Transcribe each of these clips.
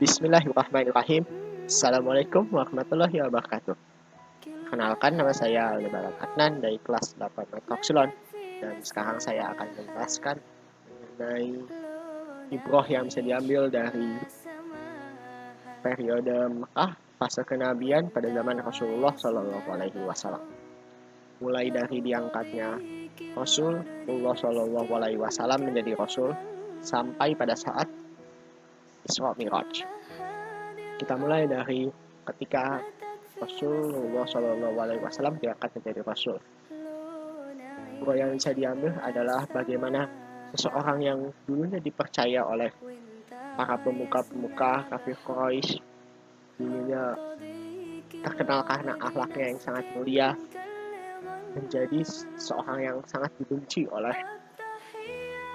Bismillahirrahmanirrahim. Assalamualaikum warahmatullahi wabarakatuh. Kenalkan, nama saya Aldebaran Adnan dari kelas 8 Epsilon, dan sekarang saya akan menjelaskan mengenai ibrah yang bisa diambil dari periode Mekah, fase kenabian pada zaman Rasulullah Shallallahu Alaihi Wasallam. Mulai dari diangkatnya Rasulullah Shallallahu Alaihi Wasallam menjadi Rasul sampai pada saat Isra Mi'raj. Kita mulai dari ketika Rasulullah Shallallahu Alaihi Wasallam diangkat menjadi Rasul. Ibrah yang bisa diambil adalah bagaimana seseorang yang dulunya dipercaya oleh para pemuka-pemuka kafir Quraisy, dulunya terkenal karena akhlaknya yang sangat mulia, menjadi seorang yang sangat dibenci oleh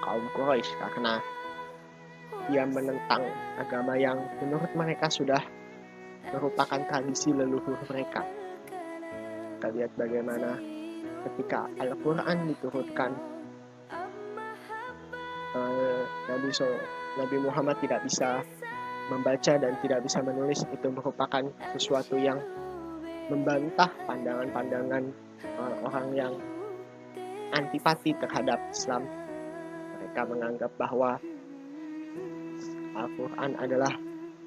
kaum Quraisy karena dia menentang agama yang menurut mereka sudah merupakan tradisi leluhur mereka. Kita lihat bagaimana ketika Al-Quran diturunkan, Nabi Muhammad tidak bisa membaca dan tidak bisa menulis. Itu merupakan sesuatu yang membantah pandangan-pandangan orang yang antipati terhadap Islam. Mereka menganggap bahwa Al-Quran adalah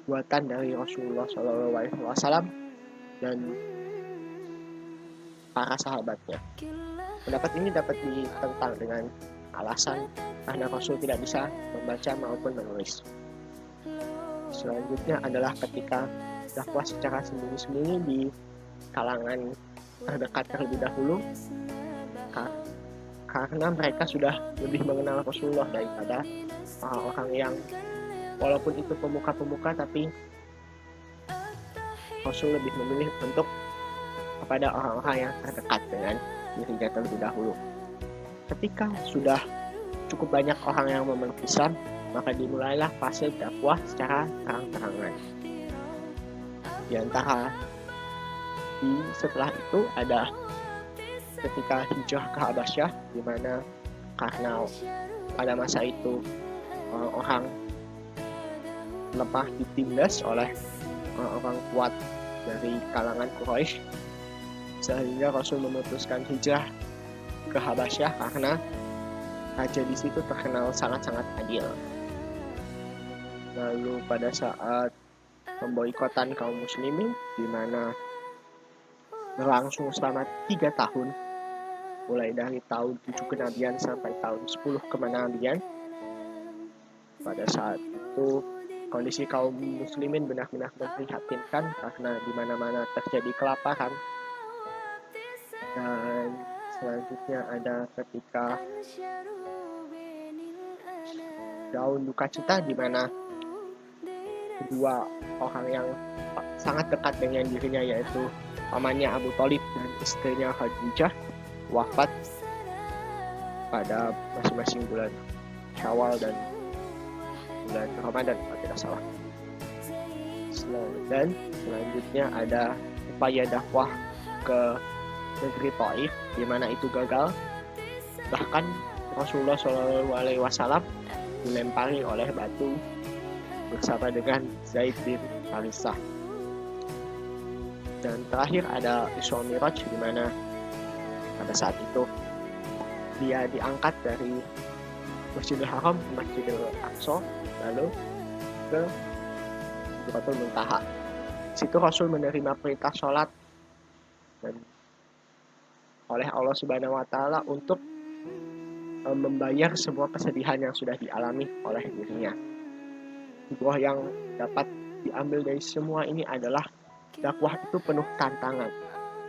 buatan dari Rasulullah SAW dan para sahabatnya. Pendapat ini dapat ditentang dengan alasan karena Rasul tidak bisa membaca maupun menulis. Selanjutnya adalah ketika dakwah secara sembunyi-sembunyi di kalangan terdekat terlebih dahulu, karena mereka sudah lebih mengenal Rasulullah daripada orang yang walaupun itu pemuka-pemuka, tapi Rasul lebih memilih untuk kepada orang-orang yang terdekat dengan dirinya terlebih dahulu. Ketika sudah cukup banyak orang yang memeluk Islam, maka dimulailah fase dakwah secara terang-terangan. Setelah itu ada ketika hijrah ke Habasyah, di mana karena pada masa itu orang lemah ditindas oleh orang kuat dari kalangan Quraisy, sehingga Rasul memutuskan hijrah ke Habasyah karena raja di situ terkenal sangat-sangat adil. Lalu pada saat pemboikotan kaum muslimin, di mana berlangsung selama 3 tahun, mulai dari tahun 7 kenabian sampai tahun 10 kenabian. Pada saat itu kondisi kaum muslimin benar-benar memprihatinkan karena di mana-mana terjadi kelaparan. Dan selanjutnya ada ketika daun duka cita, di mana kedua orang yang sangat dekat dengan dirinya, yaitu pamannya Abu Thalib dan istrinya Khadijah, wafat pada masing-masing bulan Syawal dan bulan Ramadan kalau tidak salah. Dan selanjutnya ada upaya dakwah ke negeri Taif, di mana itu gagal. Bahkan Rasulullah SAW dilempari oleh batu bersama dengan Zaid bin Harithah. Dan terakhir ada Isra Mi'raj, di mana pada saat itu dia diangkat dari Masjidil Haram ke Masjidil Aqsa, lalu ke Sidratul Muntaha. Situ Rasul menerima perintah sholat dan oleh Allah Subhanahu wa Ta'ala untuk membayar semua kesedihan yang sudah dialami oleh dirinya. Ibrah yang dapat diambil dari semua ini adalah dakwah itu penuh tantangan.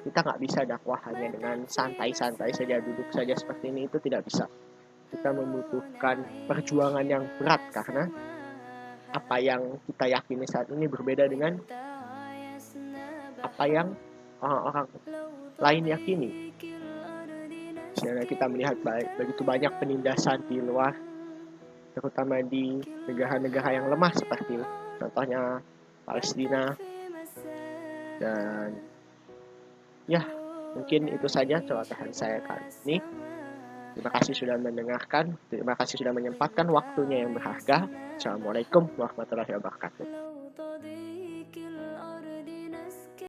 Kita nggak bisa dakwah hanya dengan santai-santai saja, duduk saja seperti ini, itu tidak bisa. Kita membutuhkan perjuangan yang berat karena apa yang kita yakini saat ini berbeda dengan apa yang orang-orang lain yakini. Misalnya kita melihat begitu banyak penindasan di luar, terutama di negara-negara yang lemah seperti contohnya Palestina. Dan ya, mungkin itu saja celotehan saya kali ini. Terima kasih sudah mendengarkan, terima kasih sudah menyempatkan waktunya yang berharga. Assalamualaikum warahmatullahi wabarakatuh.